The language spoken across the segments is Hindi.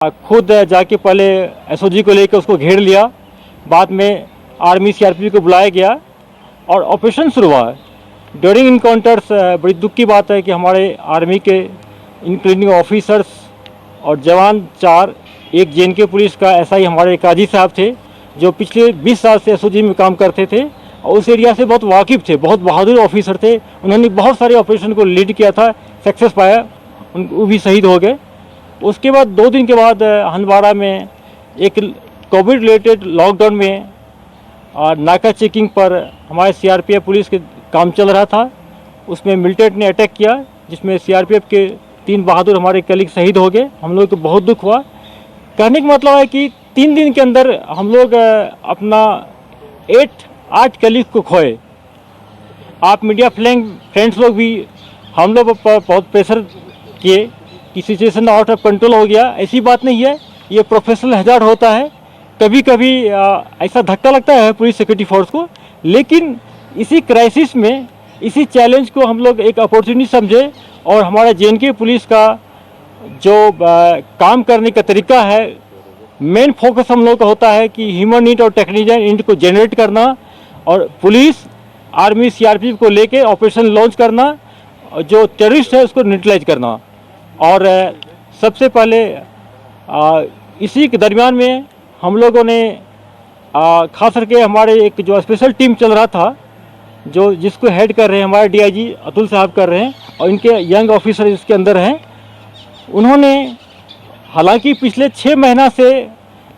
खुद जाके पहले एसओजी को लेकर उसको घेर लिया, बाद में आर्मी सीआरपीएफ को बुलाया गया और ऑपरेशन शुरू हुआ। ड्यूरिंग इनकाउंटर्स बड़ी दुख की बात है कि हमारे आर्मी के इंक्लूडिंग ऑफिसर्स और जवान 4, एक जेएनके पुलिस का एसआई हमारे काजी साहब थे जो पिछले 20 साल से एसओजी में काम करते थे और उस एरिया से बहुत वाकिफ़ थे, बहुत बहादुर ऑफिसर थे। उन्होंने बहुत सारे ऑपरेशन को लीड किया था, सक्सेस पाया, वो भी शहीद हो गए। उसके बाद 2 दिन के बाद हंदवाड़ा में एक कोविड रिलेटेड लॉकडाउन में नाका चेकिंग पर हमारे सीआरपीएफ पुलिस के काम चल रहा था, उसमें मिलिटेंट ने अटैक किया जिसमें सीआरपीएफ के 3 बहादुर हमारे कलीग शहीद हो गए। हम लोग को बहुत दुख हुआ। कहने का मतलब है कि 3 दिन के अंदर हम लोग अपना 8 कलीग को खोए। आप मीडिया फ्रेंड्स लोग भी हम लोग बहुत प्रेशर किए कि सिचुएशन आउट ऑफ कंट्रोल हो गया। ऐसी बात नहीं है, ये प्रोफेशनल हैजार्ड होता है। कभी कभी ऐसा धक्का लगता है पुलिस सिक्योरिटी फोर्स को, लेकिन इसी क्राइसिस में, इसी चैलेंज को हम लोग एक अपॉर्चुनिटी समझे और हमारा जेएनके पुलिस का जो काम करने का तरीका है, मेन फोकस हम लोग का होता है कि ह्यूमन नीड और टेक्निकल नीड को जनरेट करना और पुलिस आर्मी सीआरपीएफ को लेके ऑपरेशन लॉन्च करना, जो टेररिस्ट है उसको न्यूट्रलाइज करना। और सबसे पहले इसी के दरमियान में हम लोगों ने खास करके हमारे एक जो स्पेशल टीम चल रहा था, जो जिसको हेड कर रहे हैं हमारे डीआईजी अतुल साहब कर रहे हैं और इनके यंग ऑफिसर इसके अंदर हैं। उन्होंने हालांकि पिछले 6 महीना से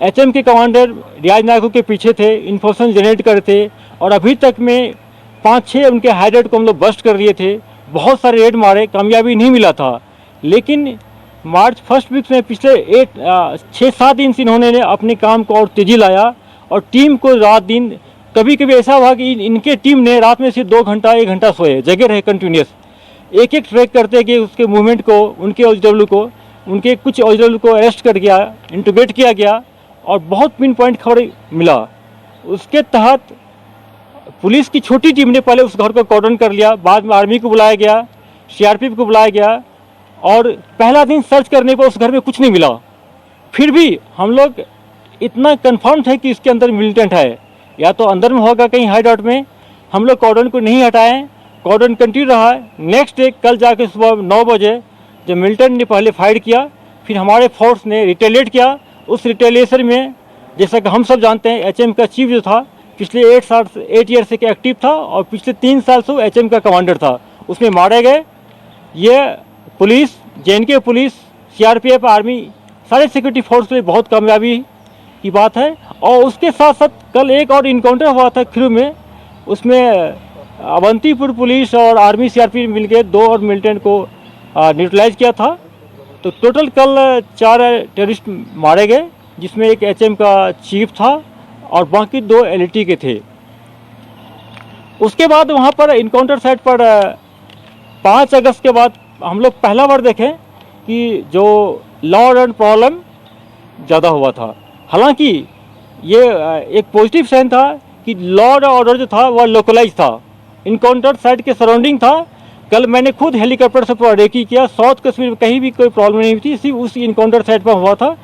एचएम के कमांडर रियाज नायको के पीछे थे, इन्फॉर्मेशन जनरेट कर थे और अभी तक में 5-6 उनके हाइडेड को हम लोग बस्ट कर लिए थे। बहुत सारे रेड मारे, कामयाबी नहीं मिला था, लेकिन मार्च फर्स्ट वीक में पिछले 6-7 दिन से इन्होंने अपने काम को और तेज़ी लाया और टीम को रात दिन, कभी कभी ऐसा हुआ कि इनके टीम ने रात में सिर्फ 2 घंटा 1 घंटा सोए, जगह रहे कंटिन्यूस, एक ट्रैक करते कि उसके मूवमेंट को, उनके ओजीडब्ल्यू को, उनके कुछ ओजीडब्ल्यू को अरेस्ट कर गया, इंटीग्रेट किया गया और बहुत पिन पॉइंट खबर मिला। उसके तहत पुलिस की छोटी टीम ने पहले उस घर को कॉर्डन कर लिया, बाद में आर्मी को बुलाया गया, सीआरपीएफ को बुलाया गया और पहला दिन सर्च करने पर उस घर में कुछ नहीं मिला। फिर भी हम लोग इतना कंफर्म थे कि इसके अंदर मिलिटेंट है, या तो अंदर में होगा कहीं हाइड आउट में। हम लोग कॉर्डन को नहीं हटाएं, कॉर्डन कंटिन्यू रहा। नेक्स्ट डे कल जाके सुबह 9 बजे जब मिलिटेंट ने पहले फायर किया, फिर हमारे फोर्स ने रिटेलिएट किया। उस रिटेलिएशन में जैसा कि हम सब जानते हैं, एचएम का चीफ जो था पिछले 8 ईयर से एक्टिव था और पिछले 3 साल से एचएम का कमांडर था, उसमें मारे गए। ये police, JNK police, CRPF, army, सारे सिक्योरिटी फोर्स के लिए बहुत कामयाबी की बात है। और उसके साथ साथ कल एक और इनकाउंटर हुआ था खिरू में, उसमें अवंतीपुर पुलिस और आर्मी सीआरपीएफ मिलकर 2 और मिलिटेंट को न्यूट्रलाइज किया था। तो टोटल कल 4 टेररिस्ट मारे गए, जिसमें एक एचएम का चीफ था और बाकी 2 एलईटी के थे। उसके बाद वहाँ पर इनकाउंटर साइट पर 5 अगस्त के बाद हम लोग पहला बार देखें कि जो लॉ एंड प्रॉब्लम ज़्यादा हुआ था। हालांकि ये एक पॉजिटिव साइन था कि लॉ एंड ऑर्डर जो था वह लोकलाइज था, इनकाउंटर साइट के सराउंडिंग था। कल मैंने खुद हेलीकॉप्टर से पूरा रेकी किया, साउथ कश्मीर में कहीं भी कोई प्रॉब्लम नहीं थी, सिर्फ उस इनकाउंटर साइट पर हुआ था।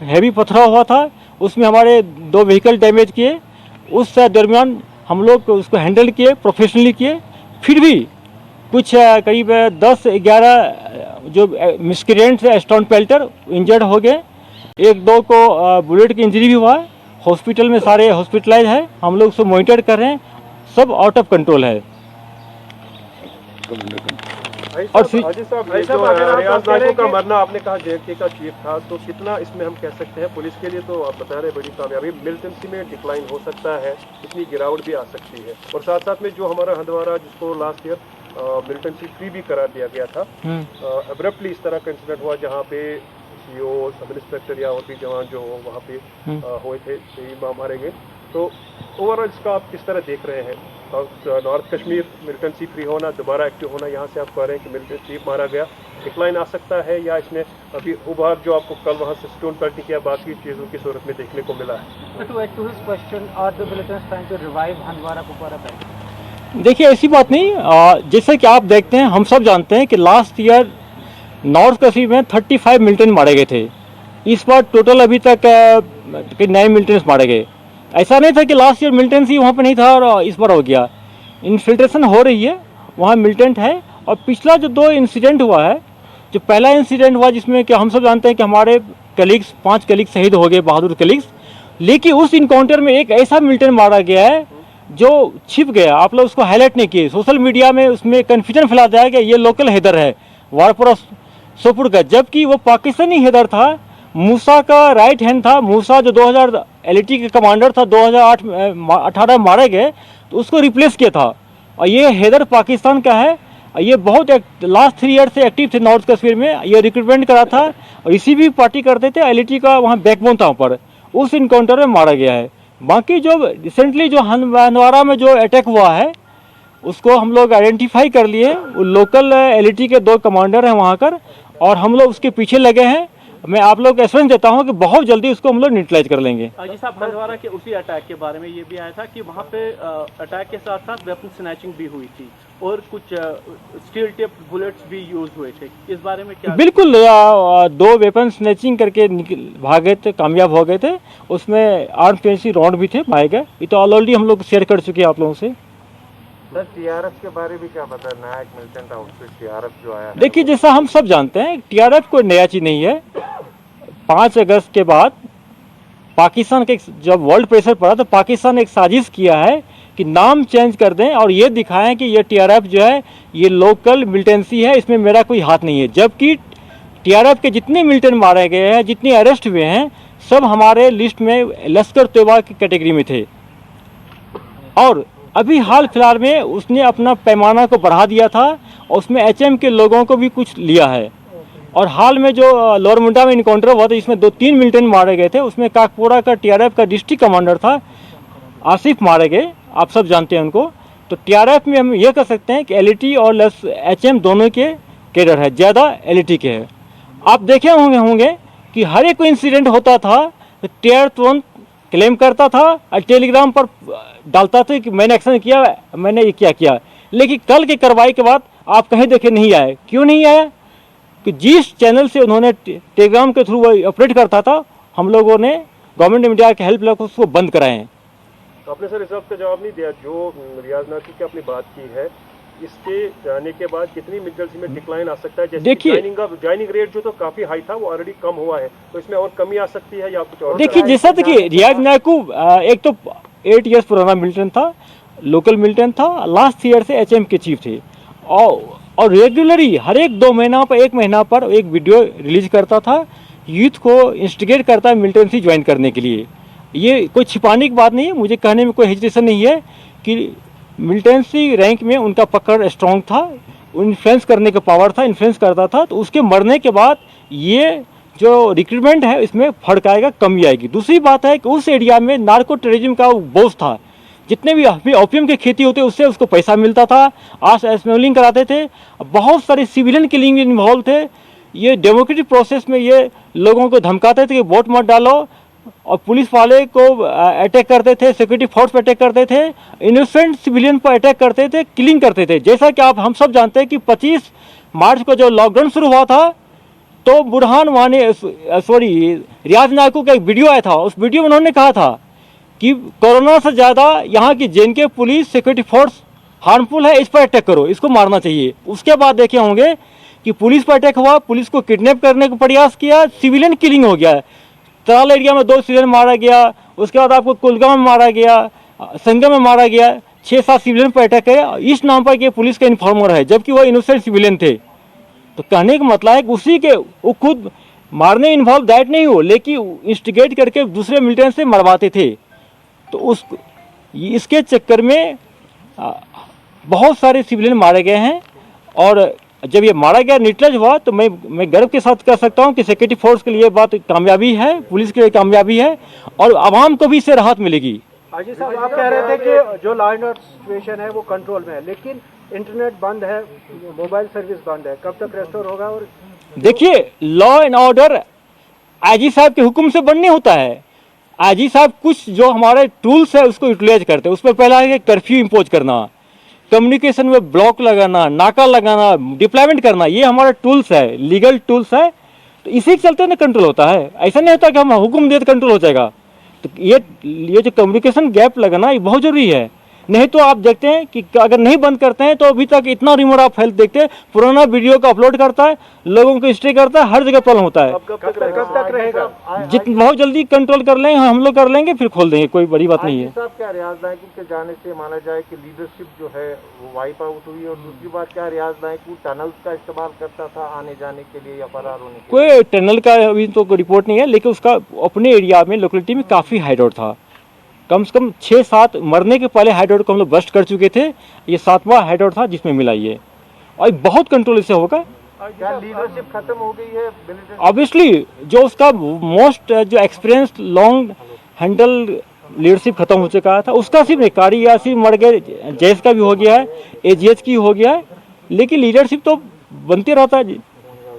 हैवी पथराव हुआ था, उसमें हमारे 2 व्हीकल डैमेज किए। उस दरमियान हम लोग उसको हैंडल किए, प्रोफेशनली किए। फिर भी कुछ करीब 10-11 जो मिसक्रिएंट्स स्टोन पेल्टर इंजर्ड हो गए, 1-2 को बुलेट की इंजरी भी हुआ है। हॉस्पिटल में सारे हॉस्पिटलाइज है, हम लोग उसको मॉनिटर कर रहे हैं, सब आउट ऑफ कंट्रोल है। और रियाज नायको का मरना, आपने कहा जेएनके का चीफ था, तो कितना इसमें हम कह सकते हैं पुलिस के लिए तो आप बता रहे बड़ी कामयाबी, मिलिटेंसी में डिक्लाइन हो सकता है, इतनी गिरावट भी आ सकती है। और साथ साथ में जो हमारा हंदवाड़ा जिसको लास्ट ईयर मिलिटेंसी फ्री भी करा दिया गया था, अब्रप्टली इस तरह का इंसिडेंट हुआ जहाँ पे सीओ, सब इंस्पेक्टर या और भी जवान जो वहाँ पे हुए थे, मारे गए। तो ओवरऑल इसका आप किस तरह देख रहे हैं? नॉर्थ कश्मीर मिलिटेंसी फ्री होना, दोबारा एक्टिव होना, यहाँ से आप कह रहे हैं कि मिलिटेंसी चीफ मारा गया, डिक्लाइन आ सकता है, या इसमें अभी उभार जो आपको कल वहाँ से स्टोन पेल्टिंग किया बाकी चीज़ों की सूरत में देखने को मिला है? देखिए ऐसी बात नहीं, जैसे कि आप देखते हैं, हम सब जानते हैं कि लास्ट ईयर नॉर्थ कश्मीर में 35 मिलिटेंट मारे गए थे। इस बार टोटल अभी तक नए मिलिटेंट्स मारे गए। ऐसा नहीं था कि लास्ट ईयर मिलिटेंट्स ही वहाँ पर नहीं था और इस बार हो गया। इन्फिल्ट्रेशन हो रही है, वहाँ मिलिटेंट है। और पिछला जो 2 इंसिडेंट हुआ है, जो पहला इंसिडेंट हुआ जिसमें कि हम सब जानते हैं कि हमारे कलीग्स 5 कलीग्स शहीद हो गए, बहादुर कलीग्स। लेकिन उस इनकाउंटर में एक ऐसा मिलिटेंट मारा गया है जो छिप गया। आप लोग उसको हाईलाइट नहीं किए, सोशल मीडिया में उसमें कन्फ्यूजन फैला दिया कि ये लोकल हैदर है वारपुरा सोपुर का, जबकि वो पाकिस्तानी हैदर था। मूसा का राइट हैंड था। मूसा जो 2000 एलईटी के कमांडर था, 2018 मारे गए, तो उसको रिप्लेस किया था। और ये हैदर पाकिस्तान का है। ये बहुत लास्ट 3 ईयर से एक्टिव थे नॉर्थ कश्मीर में। ये रिक्रूटमेंट करा था और इसी भी पार्टी करते थे। एलईटी का वहाँ बैकबोन था, वहाँ पर उस इनकाउंटर में मारा गया है। बाकी जो रिसेंटली जो हंदवारा में जो अटैक हुआ है उसको हम लोग आइडेंटिफाई कर लिए। वो लोकल एलईटी के 2 कमांडर हैं वहाँ कर, और हम लोग उसके पीछे लगे हैं। मैं आप लोग को एश्योरेंस देता हूँ कि बहुत जल्दी उसको हम लोग न्यूट्रलाइज कर लेंगे। जी साहब, हंदवारा के उसी अटैक के बारे में ये भी आया था कि वहाँ पे अटैक के साथ साथ वेपन स्नैचिंग भी हुई थी और कुछ स्टील टिप बुलेट्स भी यूज हुए थे। इस बारे में क्या? बिल्कुल, 2 वेपन स्नैचिंग करके भागे थे, कामयाब हो गए थे। उसमें आर्म पेंसी राउंड भी थे, पाए गए। ये तो ऑलरेडी हम लोग शेयर कर चुके हैं आप लोगों से। सर, टीआरएफ के बारे में क्या पता? नया एक मिलिटेंट आउटफिट टीआरएफ जो आया है, देखिए, जैसा हम सब जानते हैं, टीआरएफ कोई नया चीज़ नहीं है। 5 अगस्त के बाद पाकिस्तान के जब वर्ल्ड प्रेशर पड़ा तो पाकिस्तान ने एक साजिश किया है कि नाम चेंज कर दें और ये दिखाएं कि ये टीआरएफ जो है ये लोकल मिलिटेंसी है, इसमें मेरा कोई हाथ नहीं है। जबकि टीआरएफ के जितने मिलिटेंट मारे गए हैं, जितने अरेस्ट हुए हैं, सब हमारे लिस्ट में लश्कर तोयबा की कैटेगरी में थे। और अभी हाल फिलहाल में उसने अपना पैमाना को बढ़ा दिया था और उसमें एचएम के लोगों को भी कुछ लिया है। और हाल में जो लोअर मुंडा में इनकाउंटर हुआ था जिसमें 2-3 मिलिटेंट मारे गए थे, उसमें काकपोरा का टीआरएफ का डिस्ट्रिक्ट कमांडर था आसिफ मारे गए, आप सब जानते हैं उनको। तो टीआरएफ में हम ये कह सकते हैं कि एलईटी और एचएम दोनों के कैडर है, ज़्यादा एलईटी के है। आप देखे होंगे कि हर एक इंसिडेंट होता था तो टीआर तुरंत क्लेम करता था और टेलीग्राम पर डालता था कि मैंने एक्शन किया, मैंने ये किया। लेकिन कल की कार्रवाई के बाद आप कहीं देखे नहीं आए। क्यों नहीं आया? कि जिस चैनल से उन्होंने टेलीग्राम के थ्रू ऑपरेट करता था, हम लोगों ने गवर्नमेंट मीडिया के हेल्प लेकर उसको बंद कराए हैं। तो आपने सर इस वक्त का जवाब नहीं दिया। जो रियाज नाकी की आपने बात की है, इसके जाने के बाद कितनी मिलिटेंसी में डिक्लाइन आ सकता है? जैसे देखिए, ज्वाइनिंग रेट जो तो काफी हाई था, वो ऑलरेडी कम हुआ है, तो इसमें और कमी आ सकती है या कुछ और? देखिए, जैसा देखिए, रियाज नायकू एक तो 8 ईयर्स पुराना मिलिटेंट था, लोकल मिलिटेंट था, लास्ट ईयर से एचएम के चीफ थे। और रेगुलरली हर एक 2 महीना पर 1 महीना पर एक वीडियो रिलीज करता था, यूथ को इंस्टिगेट करता है मिलिटेंसी ज्वाइन करने के लिए। ये कोई छिपाने की बात नहीं है, मुझे कहने में कोई हेजिटेशन नहीं है कि मिलिटेंसी रैंक में उनका पकड़ स्ट्रॉन्ग था, इन्फ्लुएंस करने का पावर था, इन्फ्लुएंस करता था। तो उसके मरने के बाद ये जो रिक्रूटमेंट है इसमें फर्क आएगा, कमी आएगी। दूसरी बात है कि उस एरिया में नार्को टेररिज्म का बोझ था। जितने भी ओपियम की खेती होते उससे उसको पैसा मिलता था, आज स्मगलिंग कराते थे, बहुत सारे सिविलियन किलिंग इन्वॉल्व थे। ये डेमोक्रेटिक प्रोसेस में ये लोगों को धमकाते थे कि वोट मत डालो, और पुलिस वाले को अटैक करते थे, सिक्योरिटी फोर्स पर अटैक करते थे, इनोसेंट सिविलियन पर अटैक करते थे, किलिंग करते थे। जैसा कि हम सब जानते हैं कि 25 मार्च को जो लॉकडाउन शुरू हुआ था तो बुरहान वानी रियाज नायकू का एक वीडियो आया था। उस वीडियो में उन्होंने कहा था कि कोरोना से ज़्यादा यहाँ की JNK police security force harmful है, इस पर अटैक करो, इसको मारना चाहिए। उसके बाद देखे होंगे कि पुलिस पर अटैक हुआ, पुलिस को किडनैप करने का प्रयास किया, सिविलियन किलिंग हो गया। तराल एरिया में 2 सिविलियन मारा गया, उसके बाद आपको कुलगाम में मारा गया, संगम में मारा गया, 6-7 सिविलियन पर अटैक है। इस नाम पर कि पुलिस का इन्फॉर्मर है, जबकि वो इनोसेंट सिविलियन थे। तो कहने का मतलब है कि उसी के वो खुद मारने इन्वॉल्व दैट नहीं हो, लेकिन इंस्टिगेट करके दूसरे मिलिटेंट से मरवाते थे। तो इसके चक्कर में बहुत सारे सिविलियन मारे गए हैं। और जब ये मारा गया, न्यूट्रलाइज हुआ, तो मैं गर्व के साथ कह सकता हूँ कि सिक्योरिटी फोर्स के लिए बात कामयाबी है, पुलिस के लिए कामयाबी है, और आवाम को भी इससे राहत मिलेगी। अजीत साहब, आप कह रहे थे कि जो लॉ एंड ऑर्डर सिचुएशन है वो कंट्रोल में है, लेकिन इंटरनेट बंद है, मोबाइल सर्विस बंद है, कब तक रेस्टोर होगा? और देखिए, लॉ एंड ऑर्डर आईजी साहब के हुक्म से बनने होता है। आईजी साहब कुछ जो हमारे टूल्स है उसको यूटिलाइज करते हैं। उस पर पहला है कर्फ्यू इम्पोज करना, कम्युनिकेशन में ब्लॉक लगाना, नाका लगाना, डिप्लॉयमेंट करना, ये हमारा टूल्स है, लीगल टूल्स है। तो इसी के चलते ना कंट्रोल होता है। ऐसा नहीं होता कि हम हुक्म दे तो कंट्रोल हो जाएगा। तो ये जो कम्युनिकेशन गैप लगना ये बहुत जरूरी है। नहीं तो आप देखते हैं कि अगर नहीं बंद करते हैं तो अभी तक इतना रिमोट ऑफ हेल्थ देखते हैं, पुराना वीडियो को अपलोड करता है, लोगों को हिस्ट्री करता है, हर जगह प्रॉब्लम होता है। अब कब तक रहेगा? बहुत जल्दी कंट्रोल कर लेंगे हम लोग, कर लेंगे, फिर खोल देंगे, कोई बड़ी बात नहीं है। साहब, क्या रियाज नायकू के जाने से माना जाए कि लीडरशिप जो है वो वाइप आउट हुई, और दूसरी बात क्या रियाज नायकू टनल्स का इस्तेमाल करता था आने जाने के लिए या फरार होने के लिए? कोई टनल का अभी तो कोई रिपोर्ट नहीं है, लेकिन उसका अपने एरिया में लोकेलिटी में काफ़ी हाइडआउट था। कम से कम 6-7 मरने के पहले हाइडआउट को हम लोग बस्ट कर चुके थे। ये 7वां हाइडआउट था जिसमें मिला ये, और बहुत कंट्रोल इससे होगा। क्या लीडरशिप खत्म हो गई है मिलिटेंट? ऑब्वियसली जो उसका मोस्ट जो एक्सपीरियंस लॉन्ग हैंडल लीडरशिप खत्म हो चुका था, उसका सिर्फ नहीं, कारी यासी मर गए, जैस का भी हो गया है, एजीएच की हो गया है, लेकिन लीडरशिप तो बनते रहता है जी।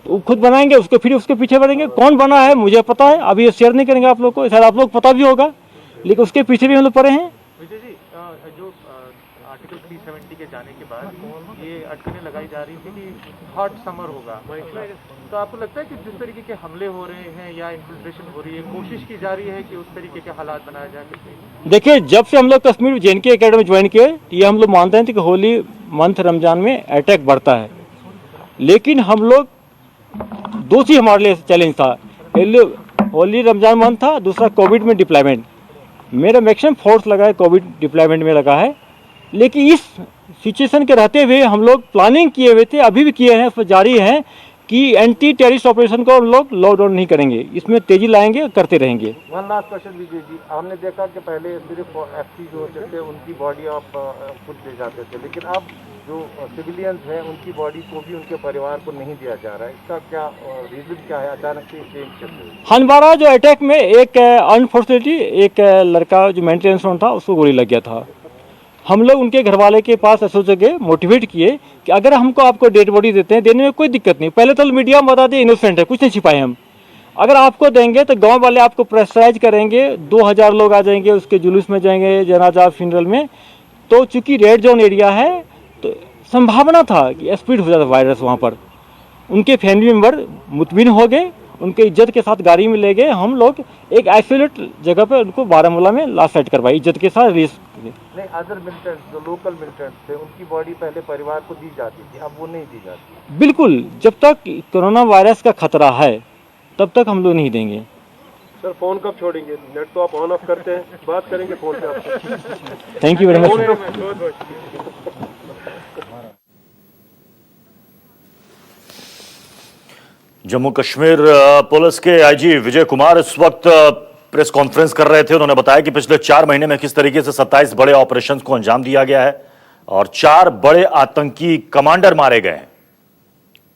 वो खुद बनाएंगे उसको, फिर उसके पीछे बढ़ेंगे। कौन बना है मुझे पता है, अभी ये शेयर नहीं करेंगे आप लोग को, शायद आप लोग पता भी होगा, लेकिन उसके पीछे भी हम लोग पड़े हैं। विजय जी, जो आर्टिकल 370 के जाने के बाद ये अटकलें लगाई जा रही थी कि हॉट समर होगा, तो आपको लगता है कि जिस तरीके के हमले हो रहे हैं या इन्फिल्ट्रेशन हो रही है, कोशिश की जा रही है कि उस तरीके के हालात बनाए जा सके? देखिए, जब से हम लोग कश्मीर JNK एकेडमी ज्वाइन किए, ये हम लोग मानते हैं कि होली मंथ रमजान में अटैक बढ़ता है, लेकिन हम लोग दो चीज हमारे लिए चैलेंज था। पहले होली रमजान मंथ था, दूसरा कोविड में डिप्लॉयमेंट। मेरा मैक्सिमम फोर्स लगा है कोविड डिप्लॉयमेंट में लगा है, लेकिन इस सिचुएशन के रहते हुए हम लोग प्लानिंग किए हुए थे, अभी भी किए हैं, उस पर जारी है कि एंटी टेररिस्ट ऑपरेशन को हम लोग लॉकडाउन नहीं करेंगे, इसमें तेजी लाएंगे, करते रहेंगे। One last question Vijay ji, हमने देखा कि पहले सिर्फ एफसी जो होते थे उनकी बॉडी आप खुद ले जाते थे, लेकिन अब जो सिविलियंस हैं उनकी बॉडी को भी उनके परिवार को नहीं दिया जा रहा है, इसका क्या रीजन क्या है? अचानक से चेंज कर रहे हैं। हनबारा जो अटैक में एक अनफॉर्चुनेटली एक लड़का जो मेंटेनेंस में था उसको गोली लग गया था। हम लोग उनके घर वाले के पास ऐसे जगह मोटिवेट किए कि अगर हमको आपको डेड बॉडी देते हैं, देने में कोई दिक्कत नहीं, पहले तो मीडिया में बता दें इनोसेंट है, कुछ नहीं छिपाए हम, अगर आपको देंगे तो गांव वाले आपको प्रेशराइज करेंगे, 2000 लोग आ जाएंगे, उसके जुलूस में जाएंगे, जनाजा फ्यूनरल में। तो चूंकि रेड जोन एरिया है तो संभावना था कि स्प्रेड हो जाता वायरस वहाँ पर। उनके फैमिली मेम्बर मुतमिन हो गए, उनके इज्जत के साथ गाड़ी में ले गए, हम लोग एक आइसोलेट जगह पे उनको बारामूला में लाश सेट करवाई इज्जत के साथ। नहीं, अदर मिलिटेंट्स जो लोकल मिलिटेंट्स थे उनकी बॉडी पहले परिवार को दी जाती थी, अब वो नहीं दी जाती। बिल्कुल, जब तक कोरोना वायरस का खतरा है तब तक हम लोग नहीं देंगे। सर फोन कब छोड़ेंगे? नेट तो आप ऑन ऑफ करते हैं, बात करेंगे फोन पे आपसे। Thank you very much. Jammu Kashmir police के आईजी विजय कुमार इस वक्त प्रेस कॉन्फ्रेंस कर रहे थे। उन्होंने बताया कि पिछले 4 महीने में किस तरीके से 27 बड़े ऑपरेशंस को अंजाम दिया गया है और 4 बड़े आतंकी कमांडर मारे गए हैं।